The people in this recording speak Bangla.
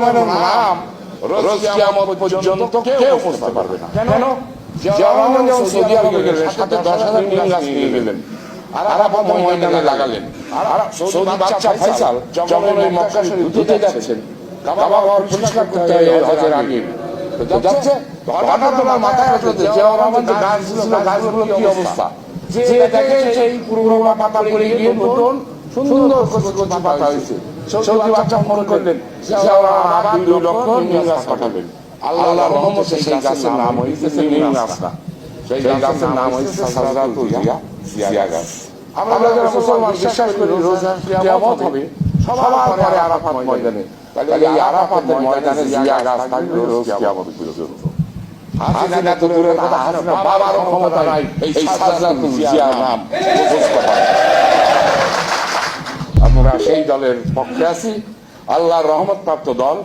রহমানের নাম রোজ কিয়ামত পর্যন্ত কেউ বুঝতে পারবে না। কেন? জিয়াউর রহমান যখন সৌদি আরবে গেলেন, সাথে 10,000 নিম গাছ নিয়ে গেলেন, আরাফাত ময়দানে লাগালেন। আর সৌদি বাদশা ফয়সাল যখন ওই মক্কা শরীফ ধুতে যাচ্ছেন, কাবা ঘর পরিষ্কার করতে হয় হজের আগে, তো যাচ্ছে, হঠাৎ ওনার মাথায় আসলো যে জিয়াউর রহমান যে গাছ ছিল, গাছগুলোর কি অবস্থা। যে দেখে সেই পুরোনো পাতা পড়ে গিয়ে নতুন সুন্দর কচি কচি পাতা হয়েছে। সৌদি বাদশা মনে করলেন জিয়াউর রহমান আবার 2 লক্ষ নিম গাছ পাঠাবেন। আল্লাহর রহমতে সেই গাছের নাম হয়েছে নিম গাছ না, সেই গাছের নাম হয়েছে সাজরাতুল জিয়া গাছ। আমরা যারা মুসলমান বিশ্বাস করি রোজ কিয়ামত হবে সবার পরে আরাফাত ময়দানে, তাহলে এই আরাফাতের ময়দানে জিয়া গাছ থাকবে রোজ কিয়ামত পর্যন্ত। হাসিনা তো দূরের কথা, হাসিনা বাবারও ক্ষমতা নাই এই সাজরাতুল জিয়া নাম বুঝতে পারে। আমরা সেই দলের পক্ষে আছি, আল্লাহর রহমত প্রাপ্ত দল।